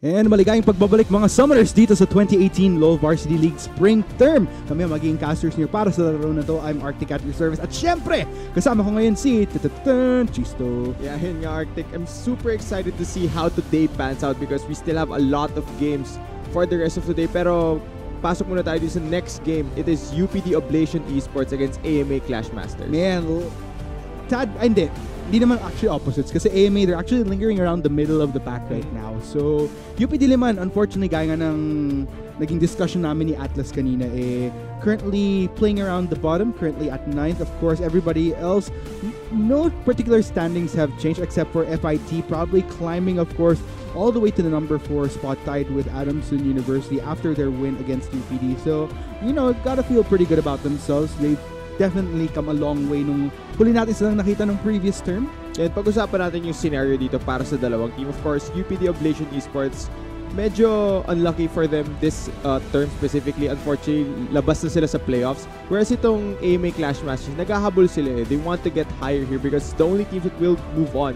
And maligayang pagbabalik mga Summoners dito sa 2018 LoL Varsity League Spring Term. Kami ang magiging casters niyo para sa laro na to. I'm Arctic at your service. At syempre, kasama ko ngayon si Chisto. Yeah, yun nga Arctic. I'm super excited to see how today pans out because we still have a lot of games for the rest of today. Pero pasok muna tayo sa next game. It is UPD Oblation Esports against AMA Clash Masters. Man, hindi naman actually opposites kasi AMA, they're actually lingering around the middle of the pack right now. So, UPD naman, unfortunately, gaya nga ng naging discussion namin ni Atlas kanina, currently playing around the bottom, currently at 9th. Of course, everybody else, no particular standings have changed except for FIT, probably climbing, of course, all the way to the number 4 spot, tied with Adamson University after their win against UPD. So, gotta feel pretty good about themselves. They've definitely come a long way nung huli natin silang nakita nung previous term. And pag-usapan natin yung scenario dito para sa dalawang team. Of course, UPD Oblation Esports, medyo unlucky for them this term specifically. Unfortunately, labas na sila sa playoffs. Whereas itong AMA Clash Masters, naghahabol sila. They want to get higher here because the only teams that will move on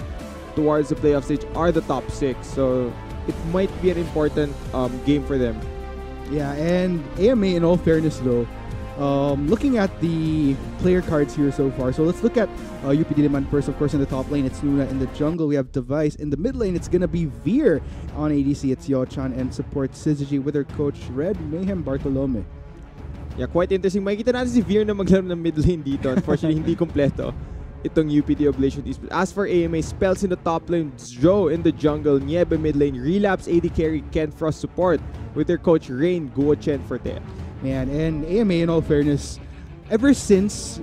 towards the playoff stage are the top 6. So, it might be an important game for them. Yeah, and AMA, in all fairness though, looking at the player cards here so far, so let's look at UPD naman first. Of course, in the top lane, it's Nuna. In the jungle, we have Device. In the mid lane, it's gonna be Veer. On ADC, it's Yochan. And support Syzygy with her coach, Red Mayhem Bartolome. Yeah, quite interesting. Makikita natin si Veer na maglaro ng mid lane dito. Unfortunately, hindi kompleto itong UPD Oblation Esports. As for AMA, Spells in the top lane, Joe in the jungle, Niebe mid lane, Relapse AD carry, Ken Frost support with their coach, Rain Guochen Forte. Man, and AMA, in all fairness, ever since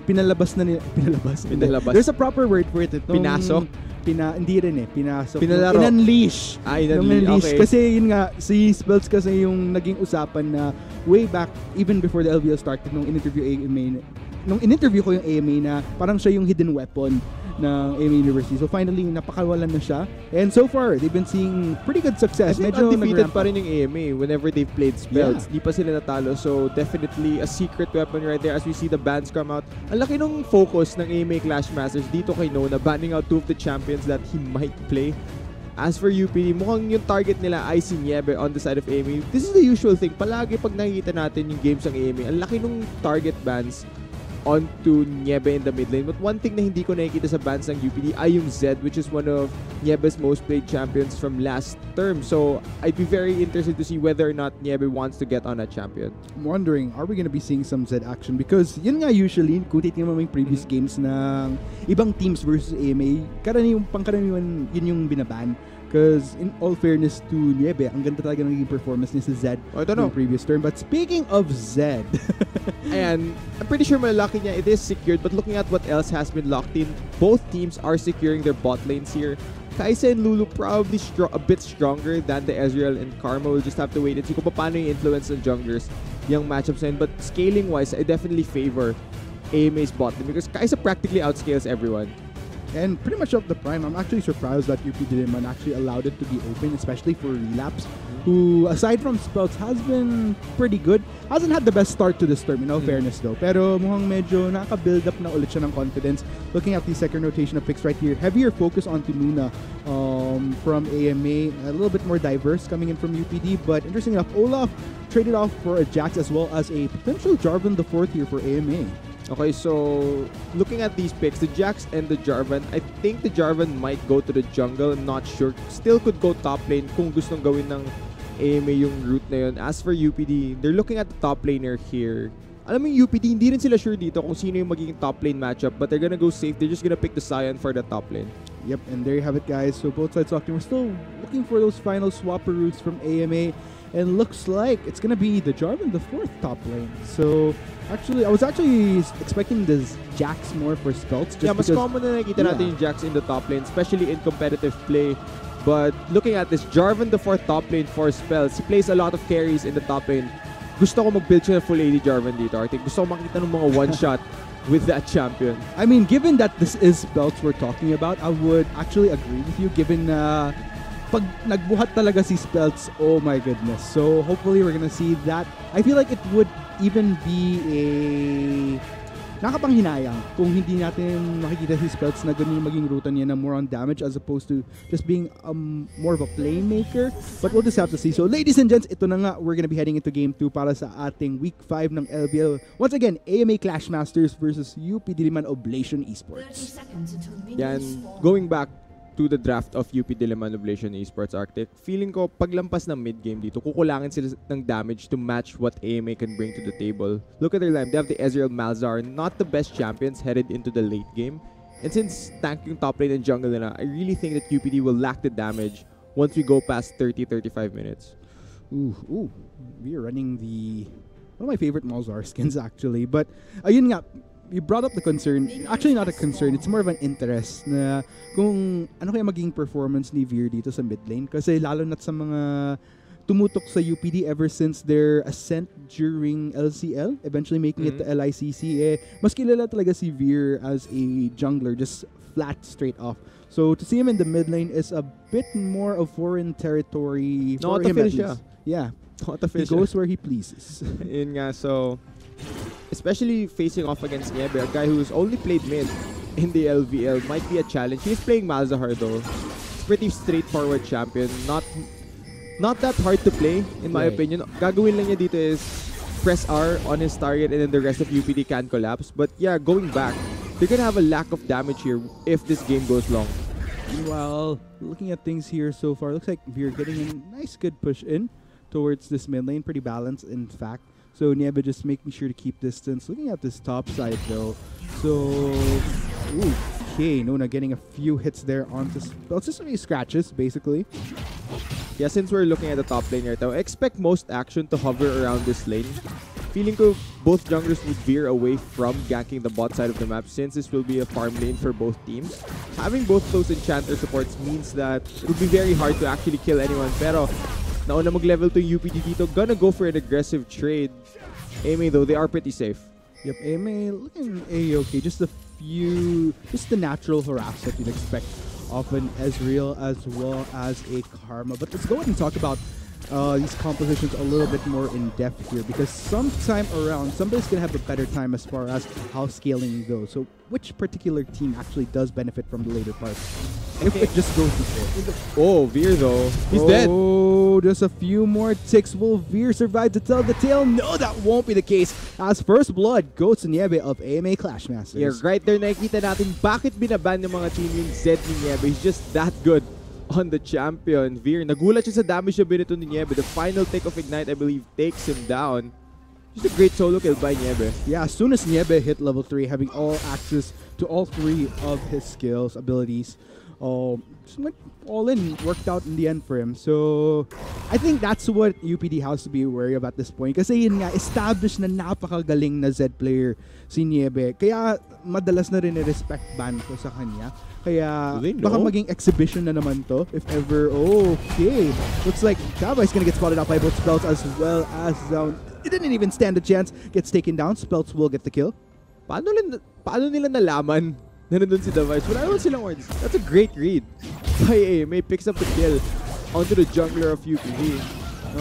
pinalabas. There's a proper word for it. Pinasok? Hindi rin pinasok. Pinalaro. In-unleash. In-unleash. Okay. Kasi yun nga, si Spells kasi yung naging usapan na way back, even before the LVL started, nung in-interview ko yung AMA na parang siya yung hidden weapon ng AMA University. So finally, napakawalan na siya. And so far, they've been seeing pretty good success. I think undefeated pa rin yung AMA whenever they've played Spells. Di pa sila natalo. So definitely a secret weapon right there as we see the bans come out. Ang laki nung focus ng AMA Clash Masters dito kay Nona, banning out 2 of the champions that he might play. As for UPD, mukhang yung target nila ay si Niebe on the side of AMA. This is the usual thing. Palagi pag nakikita natin yung games ng AMA, ang laki nung target bans onto Niebe in the mid lane. But one thing na hindi ko nakikita sa bans ng UPD ay yung Zed, which is one of Niebe's most played champions from last term. So I'd be very interested to see whether or not Niebe wants to get on a champion. I'm wondering, are we gonna be seeing some Zed action? Because yun nga usually, kung titignan mo yung previous games ng ibang teams versus AMA, pangkaraniwan yun yung binaban. Because in all fairness to Niebe, ang ganda talaga ng performance niya sa Zed in previous term. But speaking of Zed, ayan, I'm pretty sure malalaki niya, it is secured. But looking at what else has been locked in, both teams are securing their bot lanes here. Kaisa and Lulu probably a bit stronger than the Ezreal and Karma. We'll just have to wait and see kung paano yung influence ng junglers yung matchups na yun. But scaling-wise, I definitely favor AMA's bot lane because Kaisa practically outscales everyone. And pretty much up the prime, I'm actually surprised that UPD naman actually allowed it to be open, especially for Relapse, who, aside from Spells, has been pretty good. Hasn't had the best start to this term, in all fairness though. Pero mukhang medyo naka-build up na ulit siya ng confidence. Looking at the second rotation of picks right here, heavier focus onto Nuna from AMA, a little bit more diverse coming in from UPD. But interesting enough, Olaf traded off for a Jax as well as a potential Jarvan the 4th here for AMA. Okay, so looking at these picks, the Jax and the Jarvan, I think the Jarvan might go to the jungle. I'm not sure. Still could go top lane kung gustong gawin ng AMA yung route na yun. As for UPD, they're looking at the top laner here. Alam mo yung UPD, hindi rin sila sure dito kung sino yung magiging top lane matchup, but they're gonna go safe. They're just gonna pick the Sion for the top lane. Yep, and there you have it, guys. So both sides talking. We're still looking for those final swapper routes from AMA. And looks like it's gonna be the Jarvan the 4th top lane. So actually, I was actually expecting this Jax more for Spells. Just mas common na nakikita natin yung Jax in the top lane, especially in competitive play. But looking at this, Jarvan the 4th top lane for Spells. He plays a lot of carries in the top lane. Gusto ko mag-build siya ng full AD Jarvan dito, Arctic. Gusto ko makita ng mga one-shot with that champion. I mean, given that this is Spells we're talking about, I would actually agree with you, given pag nagbuhat talaga si Spells, oh my goodness. So hopefully we're gonna see that. I feel like it would even be a nakapanghinayang kung hindi natin makikita si Spelts na ganun yung maging ruta niya na more on damage as opposed to just being more of a playmaker. But we'll just have to see. So ladies and gents, ito na nga, we're gonna be heading into Game 2 para sa ating Week 5 ng LBL. Once again, AMA Clash Masters versus UPD Liman Oblation Esports. Yan, going back to the draft of UP Diliman Oblation Esports Arctic, feeling ko paglampas ng mid-game dito, kukulangin sila ng damage to match what AMA can bring to the table. Look at their line. They have the Ezreal Malzahar, not the best champions headed into the late game. And since tank yung top lane and jungle nila, I really think that UPD will lack the damage once we go past 30-35 minutes. Ooh. We are running one of my favorite Malzahar skins actually. But ayun nga, you brought up the concern. Actually, not a concern. It's more of an interest na kung ano kaya maging performance ni Veer dito sa mid lane. Kasi lalo na sa mga tumutok sa UPD ever since their ascent during LCL, eventually making it to LICC, mas kilala talaga si Veer as a jungler, just flat straight off. So to see him in the mid lane is a bit more of foreign territory for him at least. Yeah. He goes where he pleases. Yun nga, so especially facing off against Niebe, a guy who's only played mid in the LVL, might be a challenge. He's playing Malzahar though. It's pretty straightforward champion. Not that hard to play, in my opinion. Gagawin lang niya dito is press R on his target and then the rest of UPD can collapse. But yeah, going back, they're gonna have a lack of damage here if this game goes long. Meanwhile, looking at things here so far, looks like we're getting a nice good push in towards this mid lane. Pretty balanced, in fact. So Niebe just making sure to keep distance. Looking at this top side though. So, okay, Nona getting a few hits there onto Spells. Just really scratches, basically. Yeah, since we're looking at the top lane right now, I expect most action to hover around this lane. Feeling ko both junglers would veer away from ganking the bot side of the map since this will be a farm lane for both teams. Having both those enchanter supports means that it would be very hard to actually kill anyone. Pero nauna mag-level to UPD dito, gonna go for an aggressive trade. AMA though, they are pretty safe. Yep, AMA looking A-okay. Just the natural harass that you'd expect of an Ezreal as well as a Karma. But let's go ahead and talk about these compositions a little bit more in depth here, because sometime around, somebody's going to have a better time as far as how scaling goes. So which particular team actually does benefit from the later part? If it just goes before. Oh, Veer though. He's dead. Oh, just a few more ticks. Will Veer survive to tell the tale? No, that won't be the case, as first blood goes to Niebe of AMA Clash Masters. Yeah, right there nakikita natin bakit binaban ng mga team yung Zed ni Niebe. He's just that good on the champion. Veer, nagulat siya sa damage na binito ni Niebe. The final tick of Ignite, I believe, takes him down. Just a great solo kill by Niebe. Yeah, as soon as Niebe hit level 3, having all access to all 3 of his skills, abilities, just went all in, worked out in the end for him. So I think that's what UPD has to be wary of at this point. Kasi yun nga, established na napakagaling na Zed player si Niebe. Kaya madalas na rin i-respect ban ko sa kanya. Kaya baka maging exhibition na naman to if ever. Okay, looks like Java is gonna get spotted out by both Spells as well as it didn't even stand a chance. Gets taken down. Spells will get the kill. Paano nila nalaman na nandun si Device? Wala naman silang words. That's a great read by AMA. Picks up the kill onto the jungler of UPD.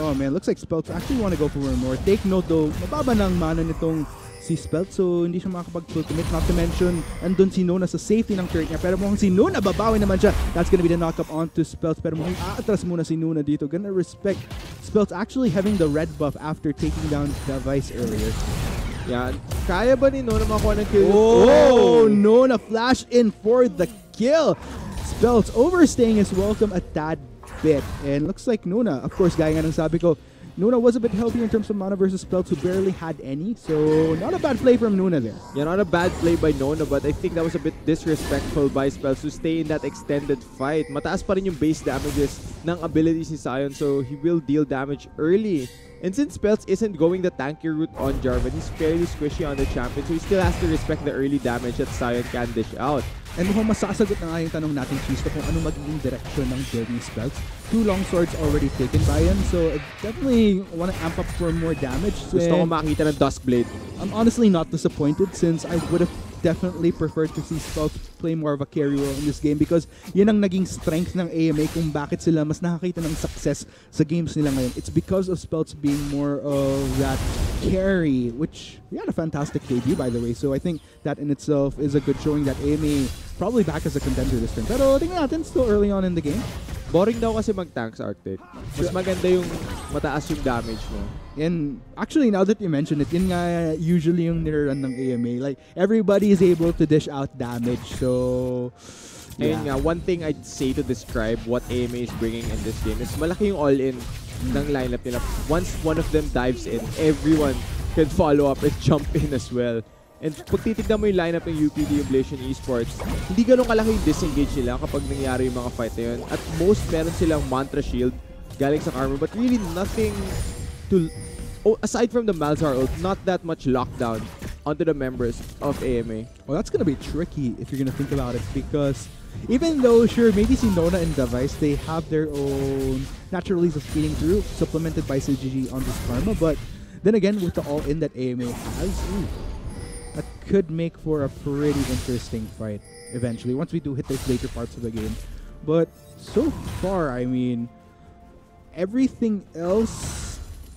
Oh man, looks like Spells actually want to go for more. Take note though, mababa ng mana nitong si Spells, so hindi siya makakapag-ultimate. Not to mention, andun si Nona sa safety ng turret niya. Pero mukhang si Nona, babawi naman siya. That's gonna be the knock-up onto Spells. Pero mukhang aatras muna si Nona dito. Gonna respect Spells actually having the red buff after taking down Device earlier. Yan. Kaya ba ni Nona makuha ng kill? Oh, Nona flash in for the kill. Spells overstaying his welcome a tad bit. And looks like Nona, of course, gaya nga ng sabi ko, Nona was a bit healthier in terms of mana versus Spells, who barely had any. So, not a bad play from Nona there. Yeah, not a bad play by Nona, but I think that was a bit disrespectful by Spells to stay in that extended fight. Mataas pa rin yung base damages ng abilities ni Sion, so he will deal damage early. And since Spells isn't going the tanky route on Jarvan, he's fairly squishy on the champion, so he still has to respect the early damage that Sion can dish out. And mukhang masasagot na nga yung tanong natin, Chisto, kung ano magiging direction ng building Spells. 2 long swords already taken by him, so I definitely want to amp up for more damage. Gusto ko makita ng Duskblade. I'm honestly not disappointed since I would have definitely prefer to see Spells play more of a carry role in this game because yun ang naging strength ng AMA kung bakit sila mas nakakita ng success sa games nila ngayon. It's because of Spells being more of that carry, which he had a fantastic debut, by the way. So I think that in itself is a good showing that AMA probably back as a contender this turn. Pero tingnan natin, still early on in the game. Boring daw kasi mag-tanks, Arctic. Mas maganda yung mataas yung damage mo. And actually, now that you mention it, yun nga usually yung nirarun ng AMA. Like, everybody is able to dish out damage. So, yeah. Ayun nga, one thing I'd say to describe what AMA is bringing in this game is malaki yung all-in ng lineup nila. Once one of them dives in, everyone can follow up and jump in as well. And pag titignan mo yung lineup ng UPD, yung Blation Esports, hindi ganun kalaki yung disengage nila kapag nangyari yung mga fight na yun. At most, meron silang Mantra Shield galing sa armor, but really nothing to... Oh, aside from the Malzahar ult, not that much lockdown onto the members of AMA. Well, that's gonna be tricky if you're gonna think about it because even though, sure, maybe si Nona and Device, they have their own natural release of speeding through, supplemented by CGG on this Karma, but then again, with the all-in that AMA has, that could make for a pretty interesting fight eventually once we do hit those later parts of the game. But so far, I mean, everything else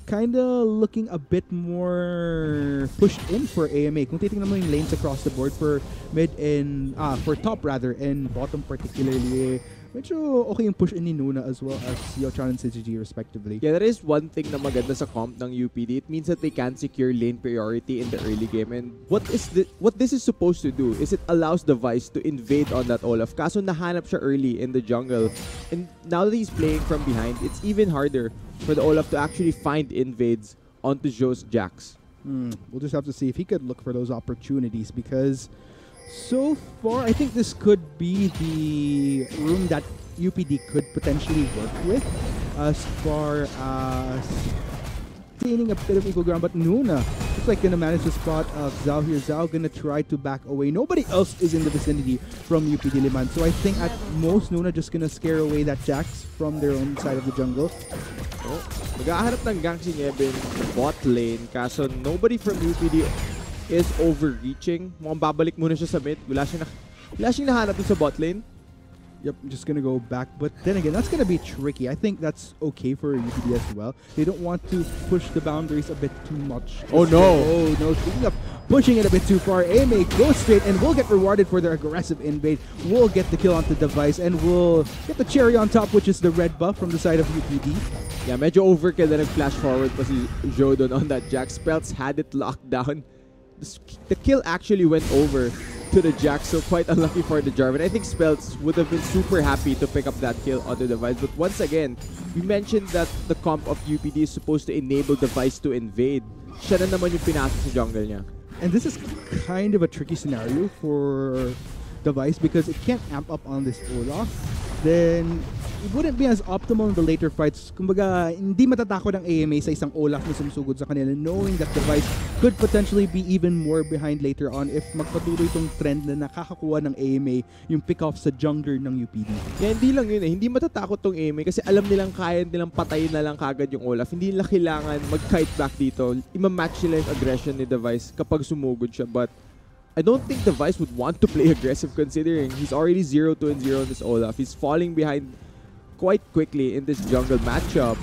kind of looking a bit more pushed in for AMA. Kung titingnan mo yung lanes across the board for mid and for top rather and bottom particularly, medyo okay yung push in ni Nuna as well as Yochan and CGG respectively. Yeah, there is one thing na maganda sa comp ng UPD. It means that they can secure lane priority in the early game. And what this is supposed to do is it allows Device to invade on that Olaf. Kaso nahanap siya early in the jungle. And now that he's playing from behind, it's even harder for the Olaf to actually find invades onto Joe's Jax. We'll just have to see if he could look for those opportunities because so far, I think this could be the room that UPD could potentially work with as far as gaining a bit of equal ground. But Nuna looks like gonna manage the spot of Zhao here. Zhao gonna try to back away. Nobody else is in the vicinity from UPD Liman. So I think at most, Nuna just gonna scare away that Jax from their own side of the jungle. Oh, nag-ahanap ng gank si Nieben bot lane. Kaso nobody from UPD is overreaching. Mukhang babalik muna siya sa mid. Wala siyang nahanap dun sa bot lane. Yep, I'm just gonna go back. But then again, that's gonna be tricky. I think that's okay for UPD as well. They don't want to push the boundaries a bit too much. Oh no! Oh no, speaking of pushing it a bit too far, AMA goes straight and will get rewarded for their aggressive invade. We'll get the kill onto Device and we'll get the cherry on top, which is the red buff from the side of UPD. Yeah, medyo overkill na nag-flash forward pa si Joe doon on that Jax. Spells had it locked down. The kill actually went over to the Jax, so quite unlucky for the Jarvan. I think Spells would have been super happy to pick up that kill on the Device. But once again, we mentioned that the comp of UPD is supposed to enable Device to invade. Siya na naman yung pinasok sa jungle niya. And this is kind of a tricky scenario for Device because it can't amp up on this Olaf. Then it wouldn't be as optimal in the later fights. Kumbaga, hindi matatakot ang AMA sa isang Olaf na sumusugod sa kanila, knowing that Device could potentially be even more behind later on if magpatuloy itong trend na nakakakuha ng AMA yung pick-off sa jungler ng UPD. Yeah, hindi lang yun eh. Hindi matatakot tong AMA kasi alam nilang kaya nilang patayin na lang kagad yung Olaf. Hindi nila kailangan mag-kite back dito. Ima-match nila yung aggression ni Device kapag sumugod siya. But I don't think Device would want to play aggressive considering he's already 0-2-0 on this Olaf. He's falling behind quite quickly in this jungle matchup.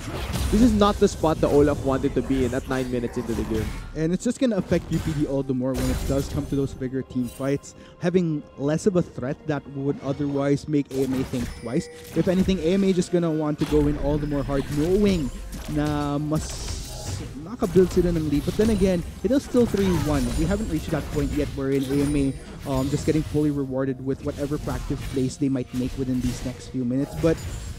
This is not the spot the Olaf wanted to be in at 9 minutes into the game. And it's just going to affect UPD all the more when it does come to those bigger team fights, having less of a threat that would otherwise make AMA think twice. If anything, AMA just going to want to go in all the more hard, knowing na mas nakabuild sila ng lead. But then again, it is still 3-1. We haven't reached that point yet wherein AMA just getting fully rewarded with whatever practice plays they might make within these next few minutes. But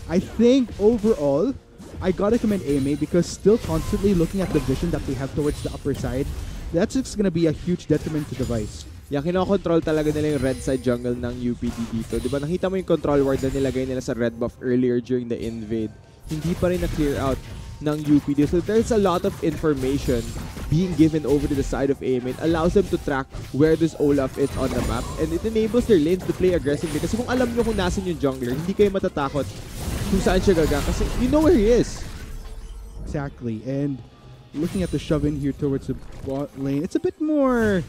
I think overall, I gotta commend AMA because still constantly looking at the vision that they have towards the upper side, that's just gonna be a huge detriment to Device. Yeah, kinokontrol talaga nila yung red side jungle ng UPD dito. Diba, nakita mo yung control ward na nilagay nila sa red buff earlier during the invade. Hindi pa rin na-clear out ng UPD. So there's a lot of information being given over to the side of AMA. It allows them to track where this Olaf is on the map and it enables their lanes to play aggressively. Kasi kung alam nyo kung nasan yung jungler, hindi kayo matatakot kung saan siya gagang kasi you know where he is. Exactly. And looking at the shove in here towards the bot lane, it's a bit more...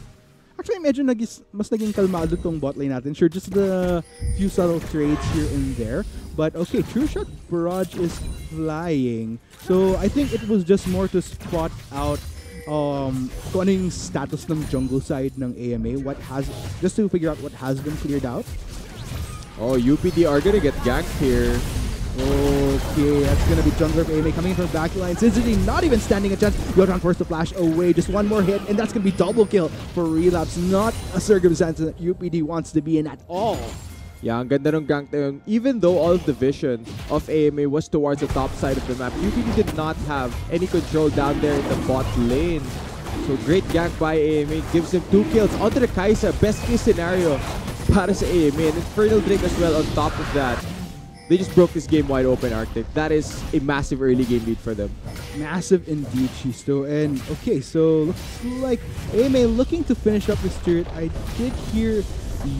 Actually, medyo mas naging kalmado tong bot lane natin. Sure, just the few subtle trades here and there. But okay, True Shot Barrage is flying. So I think it was just more to spot out kung ano yung status ng jungle side ng AMA. Just to figure out what has been cleared out. Oh, UPD are gonna get ganked here. Okay, that's gonna be jungler of AMA coming in from backline. Syzygy not even standing a chance. Yotan forced to flash away. Just one more hit, and that's gonna be double kill for Relapse. Not a circumstance that UPD wants to be in at all. Yeah, ang ganda ng gank na yun. Even though all of the vision of AMA was towards the top side of the map, UPD did not have any control down there in the bot lane. So great gank by AMA. Gives him 2 kills onto the Kai'Sa. Best case scenario para sa AMA. And Infernal Drake as well on top of that. They just broke this game wide open, Arctic. That is a massive early game lead for them. Massive indeed, Shisto. And okay, so looks like AMA looking to finish up this turret. I did hear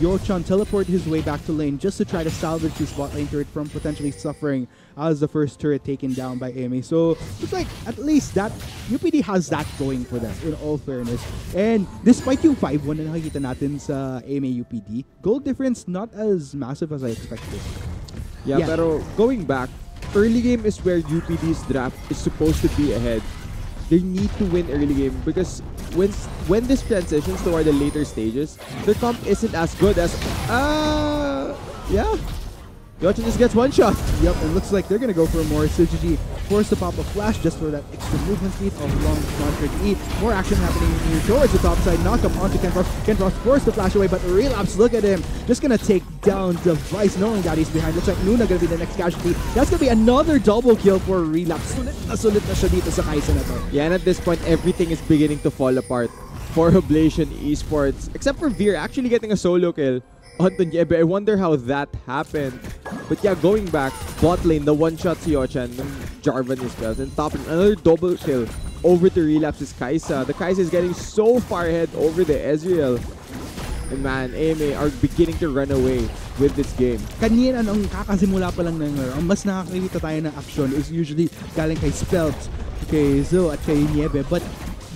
Yochan teleport his way back to lane just to try to salvage this bot lane turret from potentially suffering as the first turret taken down by AMA. So looks like at least that UPD has that going for them, in all fairness. And despite yung 5-1 na nakikita natin sa AMA UPD, goal difference not as massive as I expected. Yeah, pero going back, early game is where UPD's draft is supposed to be ahead. They need to win early game because when this transitions toward the later stages, their comp isn't as good as yeah. Yochan just gets one shot. Yep, it looks like they're gonna go for more. Syzygy forced to pop a flash just for that extra movement speed of long contract E. More action happening here towards the top side. Knock up onto Kenfrost. Kenfrost forced to flash away, but Relapse, look at him. Just gonna take down Device, knowing that he's behind. Looks like Luna gonna be the next casualty. That's gonna be another double kill for Relapse. Sulit na siya dito sa Kai'Sa na to. Yeah, and at this point, everything is beginning to fall apart for Oblation Esports. Except for Veer actually getting a solo kill onto Niebe. I wonder how that happened. But yeah, going back, bot lane, the one-shot si Yochan, Jarvan is spells, and top another double kill over to Relapse's Kai'Sa. The Kai'Sa is getting so far ahead over the Ezreal. And man, AMA are beginning to run away with this game. Kanina nung kakasimula pa lang ng ang mas nakakita tayo ng action is usually galing kay Spells, kay Zo at kay Niebe. But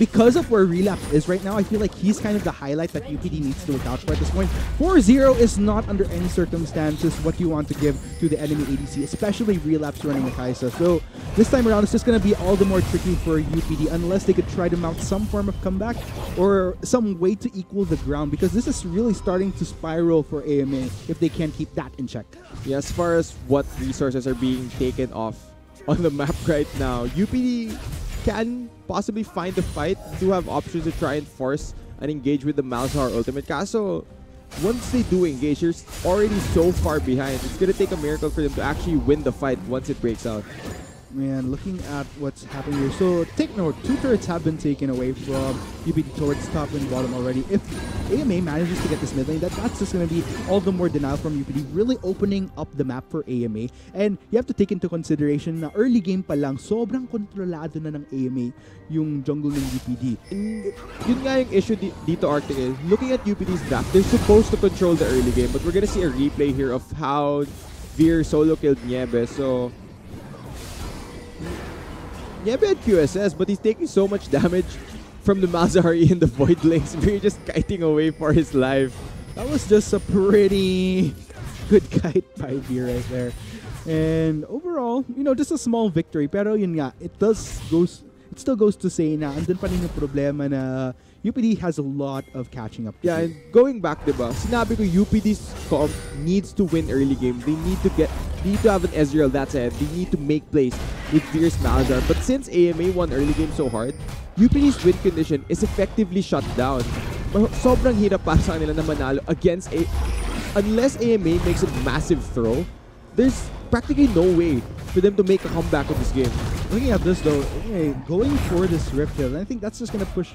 because of where Relapse is right now, I feel like he's kind of the highlight that UPD needs to look out for at this point. 4-0 is not under any circumstances what you want to give to the enemy ADC, especially Relapse running a Kai'Sa. So this time around, it's just going to be all the more tricky for UPD unless they could try to mount some form of comeback or some way to equal the ground, because this is really starting to spiral for AMA if they can't keep that in check. Yeah, as far as what resources are being taken off on the map right now, UPD can possibly find a fight, do have options to try and force and engage with the Malzahar ultimate. Kaso, once they do engage, you're already so far behind. It's gonna take a miracle for them to actually win the fight once it breaks out. Man, looking at what's happening here. So take note, 2 turrets have been taken away from UPD towards top and bottom already. If AMA manages to get this mid lane, that's just going to be all the more denial from UPD, really opening up the map for AMA. And you have to take into consideration na early game pa lang, sobrang kontrolado na ng AMA yung jungle ng UPD. And yun nga yung issue dito, Arctic, is looking at UPD's draft, they're supposed to control the early game, but we're gonna see a replay here of how Veer solo killed Niebe. So Niebe had QSS, but he's taking so much damage from the Malzahar in the Void Lanes. Veer just kiting away for his life. That was just a pretty good kite by Veer right there. And overall, you know, just a small victory. Pero yun nga, it still goes to say na andun pa rin yung problema na UPD has a lot of catching up to do. And going back, diba, sinabi ko UPD's comp needs to win early game. They need to have an Ezreal that's ahead. They need to make plays with Veer's Malzahar. But since AMA won early game so hard, UPD's win condition is effectively shut down. Sobrang hirap para sa kanila na manalo against unless AMA makes a massive throw, there's practically no way for them to make a comeback in this game. Looking at this though, going for this Rift Hill, I think that's just gonna push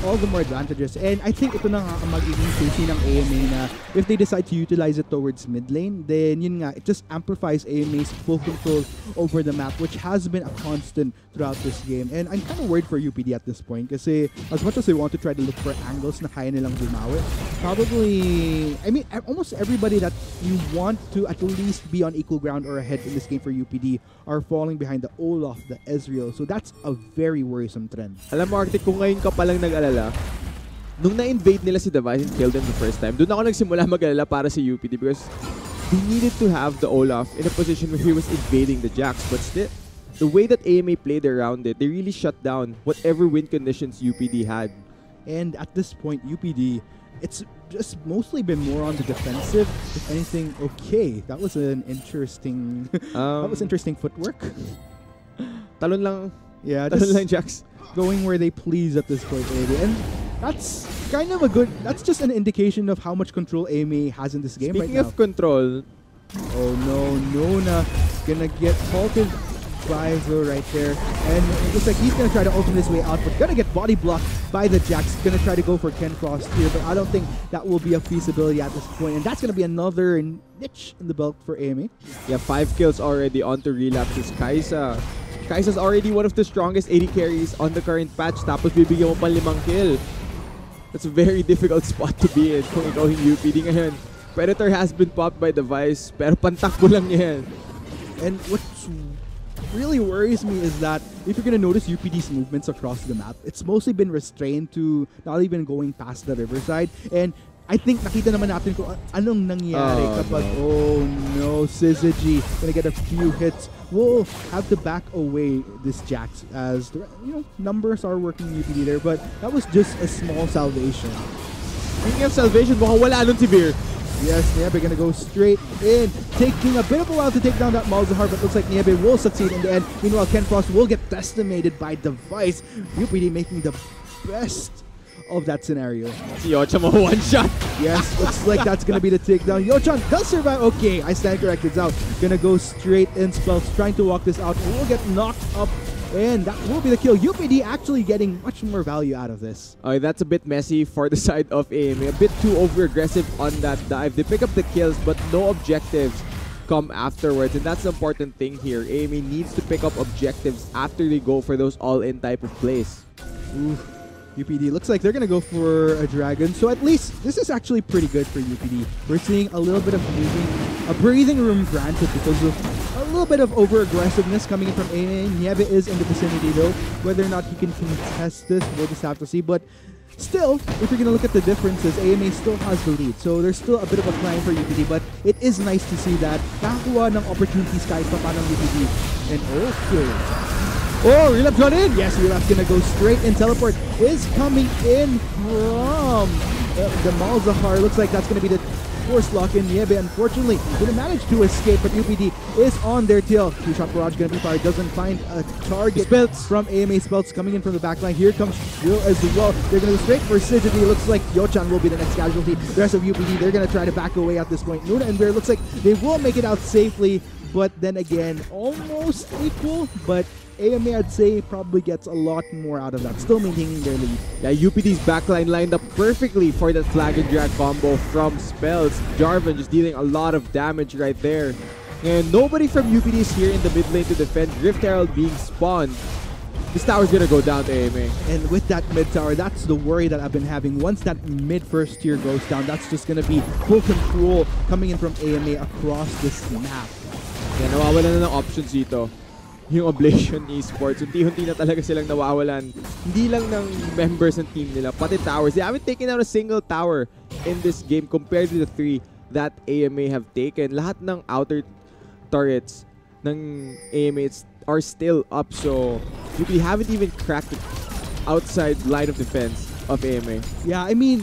all the more advantages. And I think ito na nga ang magiging safety ng AMA na if they decide to utilize it towards mid lane, then yun nga, it just amplifies AMA's full control over the map, which has been a constant throughout this game. And I'm kind of worried for UPD at this point kasi as much as they want to try to look for angles na kaya nilang bumawi, probably, I mean, almost everybody that you want to at least be on equal ground or ahead in this game for UPD are falling behind the Olaf, the Ezreal. So that's a very worrisome trend. Alam mo, Arctic, kung ngayon ka palang nag-alala, nung na-invade nila si Device and killed them the first time, doon ako nagsimula mag-alala para si UPD because they needed to have the Olaf in a position where he was invading the Jax. But still, the way that AMA played around it, they really shut down whatever win conditions UPD had. And at this point, UPD, it's just mostly been more on the defensive. If anything, okay, that was an interesting, that was interesting footwork. Talon lang. Yeah, talon lang, Jax. Going where they please at this point, maybe. And that's kind of a good, that's just an indication of how much control AMA has in this game right now. Speaking of control, oh no, Nona gonna get halted by Zo right there. And it looks like he's gonna try to open his way out, but gonna get body blocked by the Jax. Gonna try to go for Ken Frost here, but I don't think that will be a feasibility at this point. And that's gonna be another niche in the belt for AMA. Yeah, 5 kills already onto relapses. Kaisa's already one of the strongest AD carries on the current patch, tapos bibigyan mo pa 5 kill. That's a very difficult spot to be in kung ikaw yung UPD ngayon. Predator has been popped by Device, pero pantakbo lang yan. And what's really worries me is that if you're gonna notice UPD's movements across the map, it's mostly been restrained to not even going past the riverside. And I think nakita naman natin kung anong nangyari kapag, oh no, Syzygy gonna get a few hits. We'll have to back away this Jax as the, numbers are working UPD there, but that was just a small salvation. Speaking of salvation, mukhang wala nun si Veer. Yes, Niebe gonna go straight in, taking a bit of a while to take down that Malzahar, but looks like Niebe will succeed in the end. Meanwhile, Ken Frost will get decimated by Device. UPD making the best of that scenario. Si Yocha mo one shot. Yes, looks like that's gonna be the takedown. Yochan does survive. Okay, I stand corrected. Out. Gonna go straight in spells, trying to walk this out. And will get knocked up. And that will be the kill. UPD actually getting much more value out of this. That's a bit messy for the side of AMA. A bit too over-aggressive on that dive. They pick up the kills, but no objectives come afterwards. And that's the important thing here. AMA needs to pick up objectives after they go for those all-in type of plays. Ooh. UPD looks like they're going to go for a dragon. So at least this is actually pretty good for UPD. We're seeing a little bit of breathing room granted because of a little bit of over-aggressiveness coming in from AMA. Niebe is in the vicinity though. Whether or not he can contest this, we'll just have to see. But still, if you're going to look at the differences, AMA still has the lead. So there's still a bit of a climb for UPD. But it is nice to see that nakakuha ng opportunities kahit pa paano UPD. And okay. Oh, Relapse got in! Yes, Relapse gonna go straight in. Teleport is coming in from the Malzahar. Looks like that's gonna be the force lock in. Niebe, unfortunately, didn't manage to escape, but UPD is on their tail. Two-shot barrage gonna be fired. Doesn't find a target from AMA. Spells coming in from the backline. Here comes Drill as well. They're gonna go straight for Syzygy. Looks like Yochan will be the next casualty. The rest of UPD, they're gonna try to back away at this point. Nuna and Bear looks like they will make it out safely, but then again, almost equal, but AMA, I'd say, probably gets a lot more out of that, still maintaining their lead. Yeah, UPD's backline lined up perfectly for that flag and drag combo from Spells. Jarvan just dealing a lot of damage right there. And nobody from UPD is here in the mid lane to defend. Rift Herald being spawned. This tower's gonna go down to AMA. And with that mid tower, that's the worry that I've been having. Once that mid first tier goes down, that's just gonna be full control coming in from AMA across this map. Yeah, nawawalan na ng options dito. Yung Oblation Esports, unti-unti na talaga silang nawawalan. Hindi lang ng members ng team nila, pati towers. They haven't taken out a single tower in this game compared to the 3 that AMA have taken. Lahat ng outer turrets ng AMA are still up, so we haven't even cracked the outside line of defense of AMA. Yeah, I mean,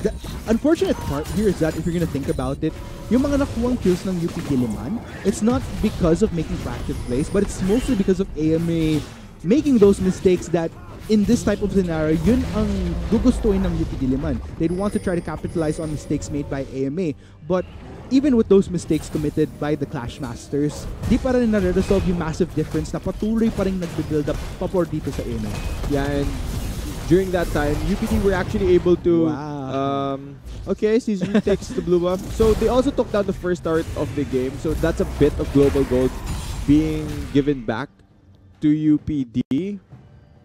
the unfortunate part here is that if you're gonna think about it, yung mga nakuwang kills ng UP Diliman, it's not because of making practice plays, but it's mostly because of AMA making those mistakes that in this type of scenario, yun ang gugustuhin ng UP Diliman. They'd want to try to capitalize on mistakes made by AMA. But even with those mistakes committed by the Clash Masters, di pa rin nare-resolve yung massive difference na patuloy pa rin nagbe-build up papor dito sa AMA. Yeah, and during that time, UPD were actually able to... okay, Syzygy takes the blue buff. So they also took down the first start of the game. So that's a bit of global gold being given back to UPD.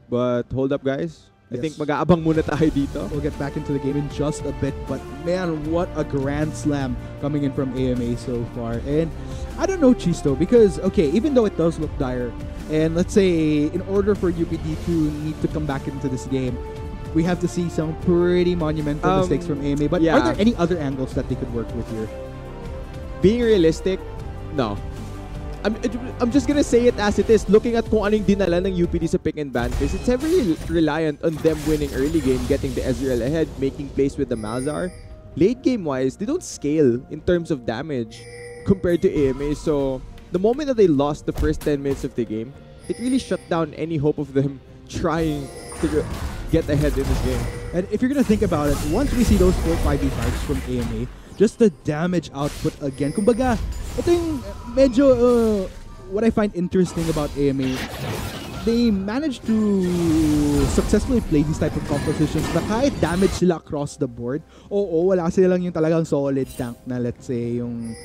But hold up, guys. I think mag-aabang muna tayo dito. We'll get back into the game in just a bit. But man, what a grand slam coming in from AMA so far. And I don't know, Chisto, because, okay, even though it does look dire, and let's say in order for UPD to need to come back into this game, we have to see some pretty monumental mistakes from AMA. But are there any other angles that they could work with here? Being realistic, no. I'm just gonna say it as it is. Looking at kung anong dinala ng UPD sa pick and ban phase, it's heavily reliant on them winning early game, getting the Ezreal ahead, making plays with the Malzahar. Late game wise, they don't scale in terms of damage compared to AMA. So the moment that they lost the first 10 minutes of the game, it really shut down any hope of them trying to get ahead in this game. And if you're gonna think about it, once we see those 4 5v5s from AMA, just the damage output again. Kumbaga, ito yung medyo what I find interesting about AMA, they managed to successfully play these type of compositions na kahit damage sila across the board. Oo, wala sila lang yung talagang solid tank na let's say yung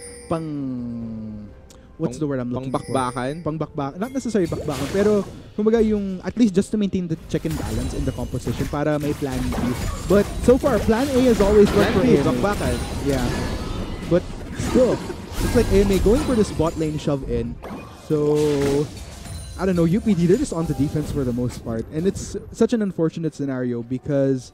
what's the word I'm looking for? Pangbakbakan. Not necessarily bakbakan, pero kumbaga yung at least just to maintain the check and balance in the composition para may plan B. But so far, plan A has always worked for AMA. Bakbakan. Yeah. But still, it's like AMA going for this bot lane shove in. So, I don't know, UPD, they're just on the defense for the most part. And it's such an unfortunate scenario because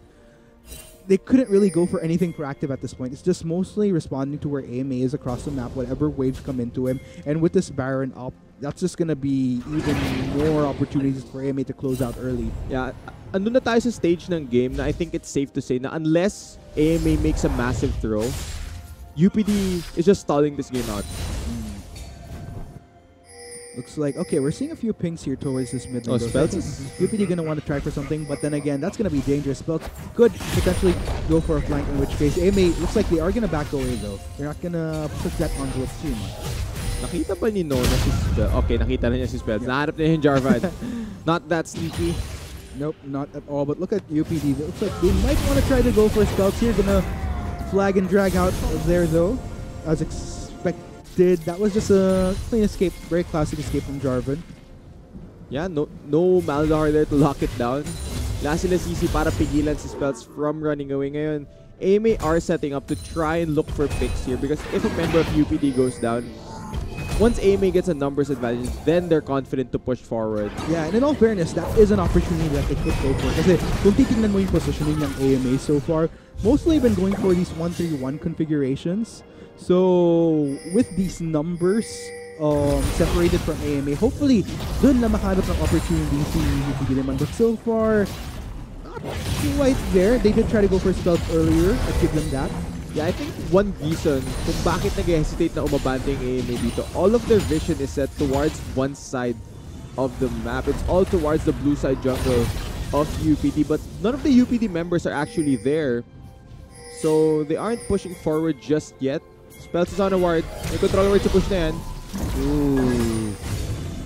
they couldn't really go for anything proactive at this point. It's just mostly responding to where AMA is across the map, whatever waves come into him. And with this Baron up, that's just gonna be even more opportunities for AMA to close out early. Yeah, andun na tayo sa stage ng game na I think it's safe to say na unless AMA makes a massive throw, UPD is just stalling this game out. Looks like, okay, we're seeing a few pings here towards this mid lane. Spells? UPD gonna want to try for something, but then again, that's gonna be dangerous. Spells could potentially go for a flank, in which case, AMA looks like they are gonna back away though. They're not gonna push that onto it too much. Nakita ba ni Nona si Spells? Okay, nakita na niya si Spells. Nahanap niya yung Jarvan. Not that sneaky. Nope, not at all. But look at UPD. It looks like they might want to try to go for Spells here. Gonna flag and drag out there though, as expected. That was just a clean escape, very classic escape from Jarvan. Yeah, no Malzahar there to lock it down. Wala sila CC para pigilan si Spells from running away. Ngayon, AMA are setting up to try and look for picks here because if a member of UPD goes down, once AMA gets a numbers advantage, then they're confident to push forward. Yeah, and in all fairness, that is an opportunity that they could go for. Kasi kung titignan mo yung positioning ng AMA so far, mostly been going for these 1-3-1 configurations. So, with these numbers separated from AMA, hopefully, dun na makahanap ng opportunity si UPD naman. But so far, not quite there. They did try to go for spells earlier. I'll give them that. Yeah, I think one reason kung bakit nag-hesitate na umabante yung AMA dito, all of their vision is set towards one side of the map. It's all towards the blue side jungle of UPD, but none of the UPD members are actually there. So, they aren't pushing forward just yet. Spells is on a ward. May control ward sa push na yan. Ooh.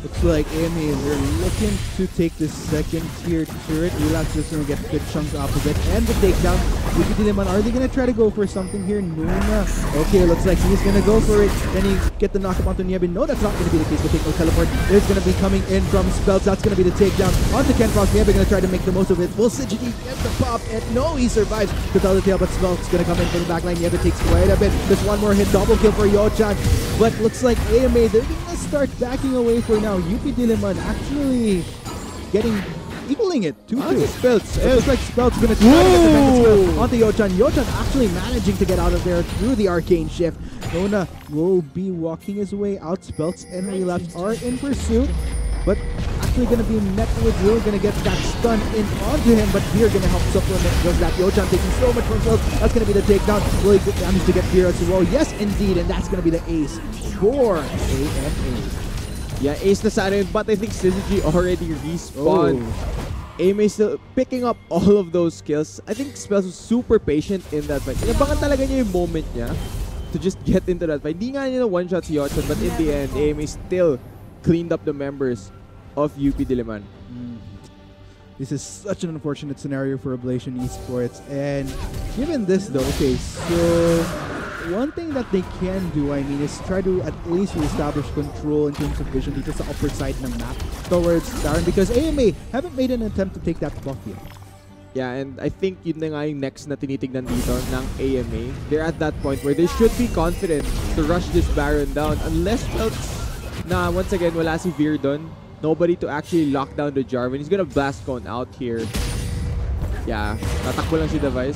Looks like AMA, they're looking to take this second tier turret. Relapse is going to get good chunks off of it. And the takedown. UPD naman, are they going to try to go for something here? Nuna. Okay, looks like he's going to go for it. Then he get the knock-up onto Niebin. No, that's not going to be the case. The take no teleport is going to be coming in from Spells. That's going to be the takedown onto Ken Frost. Niebin going to try to make the most of it. Will Sigidi get the pop? And no, he survives to tell the tale, but Spells going to come in from the backline. Niebin takes quite a bit. Just one more hit. Double kill for Yochan. But looks like AMA, they're going to start backing away for now. UPD Liman actually equaling it 2-2. Spells. It looks like Spells gonna try to get the Mecha skill onto Yochan. Yochan actually managing to get out of there through the arcane shift. Nona will be walking his way out. Spells and Relapse are in pursuit, but actually gonna be met with Will, gonna get that stun in onto him, but Beer gonna help supplement just that. Yochan taking so much from Spells. That's gonna be the takedown. Will he manage to get Beer as well? Yes, indeed, and that's gonna be the ace for AMA. Yeah, ace na sana yun, but I think Syzygy already respawned. AMA still picking up all of those skills. I think Spells was super patient in that fight. Inabangan talaga niya yung moment niya to just get into that fight. Hindi nga niya na one-shot si Yochan, but in the end, AMA still cleaned up the members of UPD Liman. This is such an unfortunate scenario for Ablation Esports. And given this though, okay, so one thing that they can do, I mean, is try to at least reestablish control in terms of vision dito sa upper side ng map towards Darren, because AMA haven't made an attempt to take that buff yet. Yeah, and I think yun na nga yung next na tinitignan dito ng AMA. They're at that point where they should be confident to rush this Baron down unless na once again wala si Veer doon. Nobody to actually lock down the Jarvan. He's gonna blast Cone out here. Yeah, tatakbo lang si Device.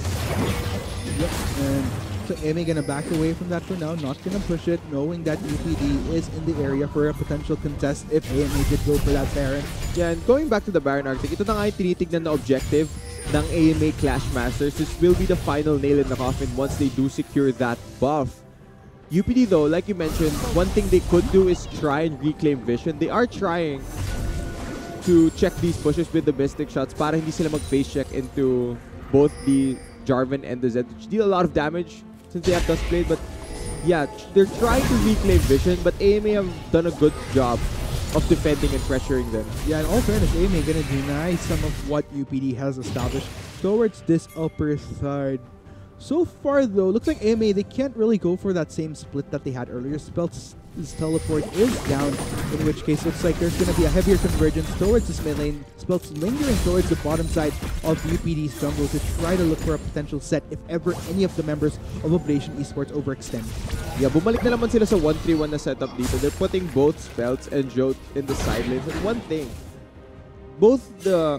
Yep, and so AMA gonna back away from that for now, not gonna push it, knowing that UPD is in the area for a potential contest if AMA did go for that Baron. Yeah, and going back to the Baron Arctic, ito na nga yung tinitignan na objective ng AMA Clash Masters. This will be the final nail in the coffin once they do secure that buff. UPD though, like you mentioned, one thing they could do is try and reclaim vision. They are trying to check these pushes with the Mystic shots para hindi sila mag-face check into both the Jarvan and the Zed, which deal a lot of damage since they have Duskblade. But yeah, they're trying to reclaim vision, but AMA have done a good job of defending and pressuring them. Yeah, in all fairness, AMA gonna deny some of what UPD has established towards this upper third. So far though, looks like AMA, they can't really go for that same split that they had earlier. Spell's teleport is down, in which case looks like there's going to be a heavier convergence towards this mid lane. Spell's lingering towards the bottom side of UPD's jungle to try to look for a potential set if ever any of the members of Oblation Esports overextend. Yeah, bumalik na naman sila sa 1-3-1 na setup dito. They're putting both Spells and Jote in the side lanes. And one thing, both the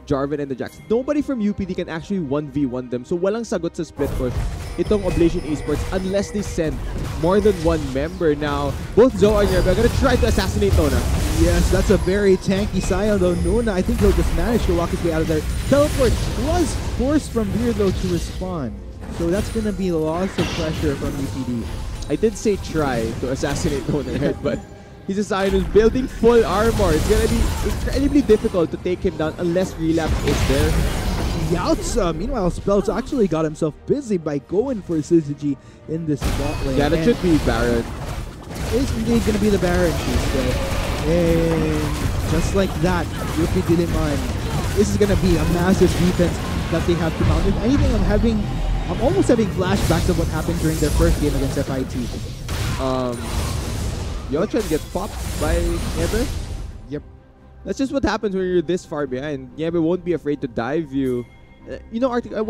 Jarvan and the Jax, nobody from UPD can actually 1v1 them. So walang sagot sa split push itong Oblation Esports unless they send more than one member. Now, both Zoe and Yerba are gonna try to assassinate Nona. Yes, that's a very tanky Sion though. Nona, I think he'll just manage to walk his way out of there. Teleport was forced from Veer though to respond. So that's gonna be lots of pressure from UPD. I did say try to assassinate Nona, right? But he's a Sion who's building full armor. It's gonna be incredibly difficult to take him down unless Relapse is there. Yautza, meanwhile, Spells actually got himself busy by going for Syzygy in this bot lane. Yeah, that should be Baron. It's indeed gonna be the Baron piece. And just like that, UPD Liman, this is gonna be a massive defense that they have to mount. If anything, I'm almost having flashbacks of what happened during their first game against FIT. Yochan gets popped by Niebe. Yep. That's just what happens when you're this far behind. Niebe won't be afraid to dive you. You know, Arctic, I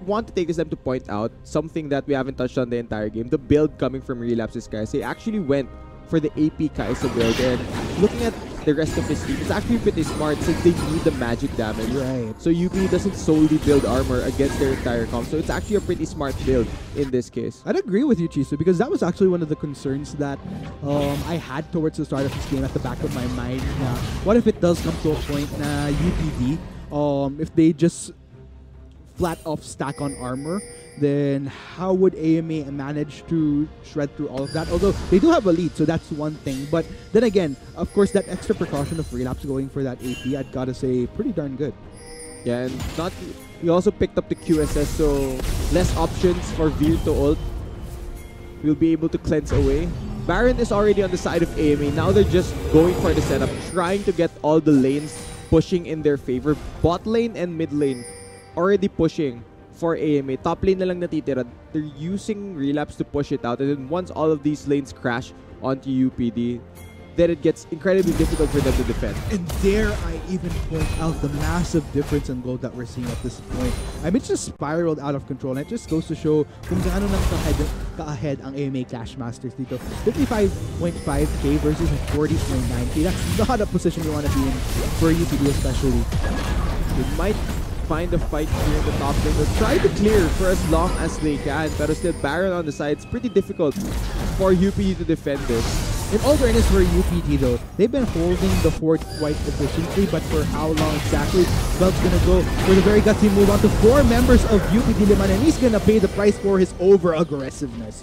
want to take this time to point out something that we haven't touched on the entire game. The build coming from Relapse's guys. They actually went for the AP Kai'Sa build, and looking at the rest of his team, it's actually pretty smart since they need the magic damage. Right. So UP doesn't solely build armor against their entire comp, so it's actually a pretty smart build in this case. I'd agree with you, Chisu, because that was actually one of the concerns that I had towards the start of this game at the back of my mind. What if it does come to a point na UPD, if they just flat off stack on armor, then how would AMA manage to shred through all of that? Although they do have a lead, so that's one thing. But then again, of course, that extra precaution of Relapse going for that AP, I'd gotta say, pretty darn good. Yeah, and he also picked up the QSS, so less options for Veer to ult. We'll be able to cleanse away. Baron is already on the side of AMA. Now they're just going for the setup, trying to get all the lanes pushing in their favor. Bot lane and mid lane already pushing for AMA. Top lane na lang natitira. They're using Relapse to push it out, and then once all of these lanes crash onto UPD, then it gets incredibly difficult for them to defend. And dare I even point out the massive difference in gold that we're seeing at this point. I mean, it's just spiraled out of control, and it just goes to show kung gaano nang ka-ahead ang AMA Clash Masters dito. 55.5k versus 40.9k. That's not a position you want to be in for UPD especially. They might find a fight here in the top lane. They'll try to clear for as long as they can, but still Baron on the side. It's pretty difficult for UPD to defend this. In all fairness for UPD though, they've been holding the fort quite efficiently, but for how long exactly? Belt's gonna go for the very gutsy move on to 4 members of UPD Liman, and he's gonna pay the price for his over-aggressiveness.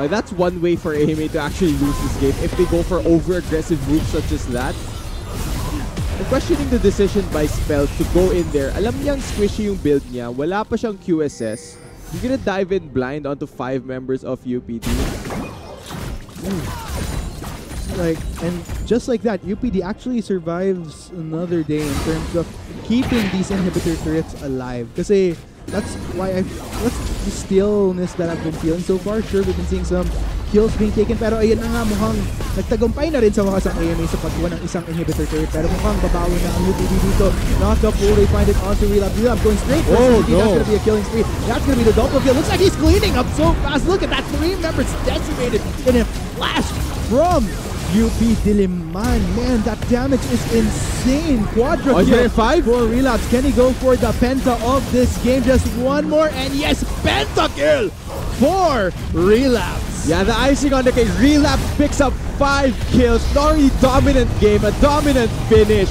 That's one way for AMA to actually lose this game, if they go for over-aggressive moves such as that. And questioning the decision by Spells to go in there. Alam niyang squishy yung build niya. Wala pa siyang QSS. You're gonna dive in blind onto 5 members of UPD. And just like that, UPD actually survives another day in terms of keeping these inhibitor turrets alive. Kasi that's the stillness that I've been feeling so far. Sure, we've been seeing some kills being taken, pero ayan na nga, mukhang nagtagumpay na rin sa wakas ang AMA sa pagkuha ng isang inhibitor turret, pero mukhang babawi na ang UPD dito. Knock up, will they find it onto Relapse? Relapse going straight for UPD. That's gonna be a killing spree. That's gonna be the double kill. Looks like he's cleaning up so fast. Look at that, 3 members decimated in a flash from UP Diliman. Man, that damage is insane. Quadra Oh, kill 5 for Relapse. Can he go for the penta of this game? Just one more, and yes, penta kill for Relapse. Yeah, the icing on the cake. Relapse picks up 5 kills. Not only dominant game, a dominant finish.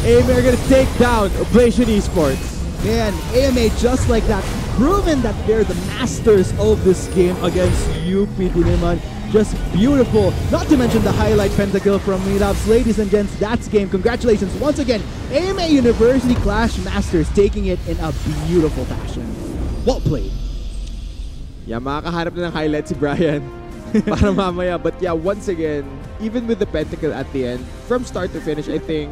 AMA are gonna take down Oblation Esports. Man, AMA just like that, proven that they're the masters of this game against UP Diliman. Just beautiful. Not to mention the highlight pentakill from Relapse. Ladies and gents, that's game. Congratulations once again, AMA University Clash Masters taking it in a beautiful fashion. Well played. Yeah, makakaharap na ng highlight si Brian para mamaya. But yeah, once again, even with the pentakill at the end, from start to finish, I think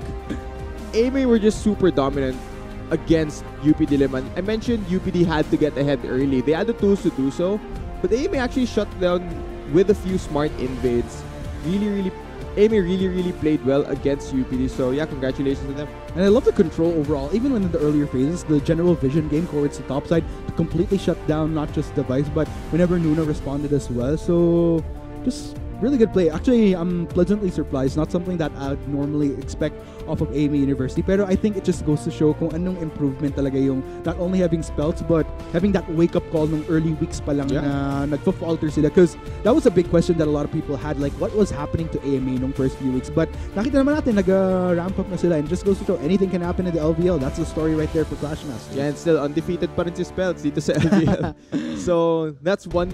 AMA were just super dominant against UP Diliman. I mentioned UPD had to get ahead early. They had the tools to do so, but AMA actually shut down with a few smart invades. AMA really played well against UPD. So yeah, congratulations to them. And I love the control overall. Even when in the earlier phases, the general vision game towards the top side to completely shut down not just Device, but whenever Nuna responded as well. So just really good play. Actually, I'm pleasantly surprised. Not something that I'd normally expect off of AMA University. Pero I think it just goes to show kung anong improvement talaga yung not only having spells, but having that wake-up call nung early weeks pa lang na nagfa-falter sila. Because that was a big question that a lot of people had. Like, what was happening to AMA nung first few weeks? But nakita naman natin, nag-ramp up na sila. And just goes to show, anything can happen in the LVL. That's the story right there for Clash Masters. Yeah, and still undefeated pa rin si Spells dito sa LVL. So, that's one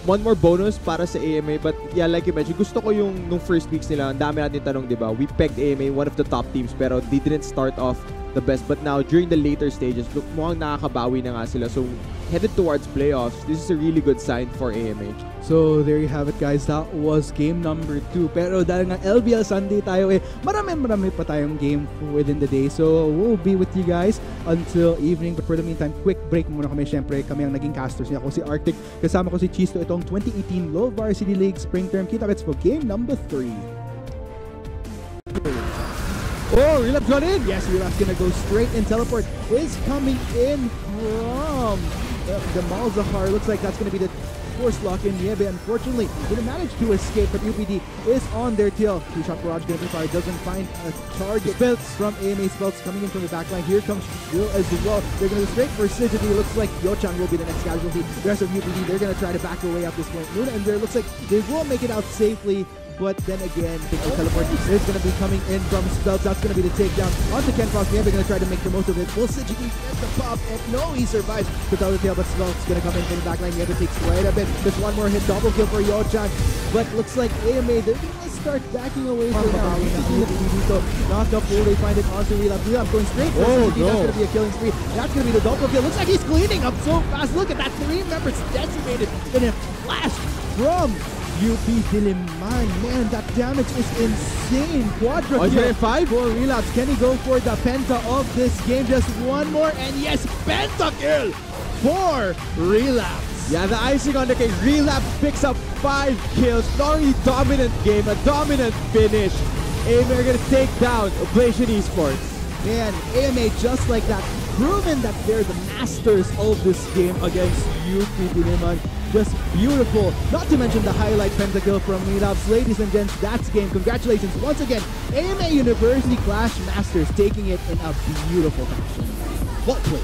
more bonus para sa AMA. But yeah, like you mentioned, gusto ko yung nung first weeks nila, ang dami natin tanong, di ba? We pegged AMA one of the top teams, pero they didn't start off the best. But now, during the later stages, look, mukhang nakakabawi na nga sila. So, headed towards playoffs, this is a really good sign for AMA. So, there you have it, guys. That was game number 2. Pero dahil nga LBL Sunday tayo, marami pa tayong game within the day. So, we'll be with you guys until evening. But for the meantime, quick break muna kami. Siyempre, kami ang naging casters niya. Ako si Arctic. Kasama ko si Chisto. Itong 2018 Low Varsity League Spring Term. Kita-kits for game number 3. Oh, Relapse got in. Yes, Relapse gonna go straight and teleport is coming in from the Malzahar. Looks like that's gonna be the force lock in. Nieve, unfortunately, didn't manage to escape, but UPD is on their tail. Two-shot barrage gonna be fired. Doesn't find a target. Spells from AMA. Spells coming in from the backline. Here comes Will as well. They're gonna go straight for Sigity. Looks like Yochang will be the next casualty. The rest of UPD, they're gonna try to back away at this point. Luna and there looks like they will make it out safely. But then again, the teleport is going to be coming in from Spells. That's going to be the takedown onto Ken Frost. They're going to try to make the most of it. Will Sigity get the pop? And no, he survives to tell the tail, but Spells going to come in from the backline. He takes quite a bit. Just one more hit, double kill for Yochang. But looks like AMA, they're going to start backing away for now. Knocked up, will they find it onto Relapse? Relapse going straight for Sigity. That's going to be a killing spree. That's going to be the double kill. Looks like he's cleaning up so fast. Look at that, 3 members decimated in a flash from UP Diliman. Man, that damage is insane. Quadra kill 5 for Relapse. Can he go for the penta of this game? Just one more, and yes, penta kill for Relapse. Yeah, the icing on the cake. Relapse picks up 5 kills. Not only dominant game, a dominant finish. AMA are gonna take down Oblation Esports. Man, AMA just like that, proven that they're the masters of this game against UP Diliman. Just beautiful. Not to mention the highlight pentakill from Relapse. Ladies and gents, that's game. Congratulations once again, AMA University Clash Masters taking it in a beautiful fashion. Well played.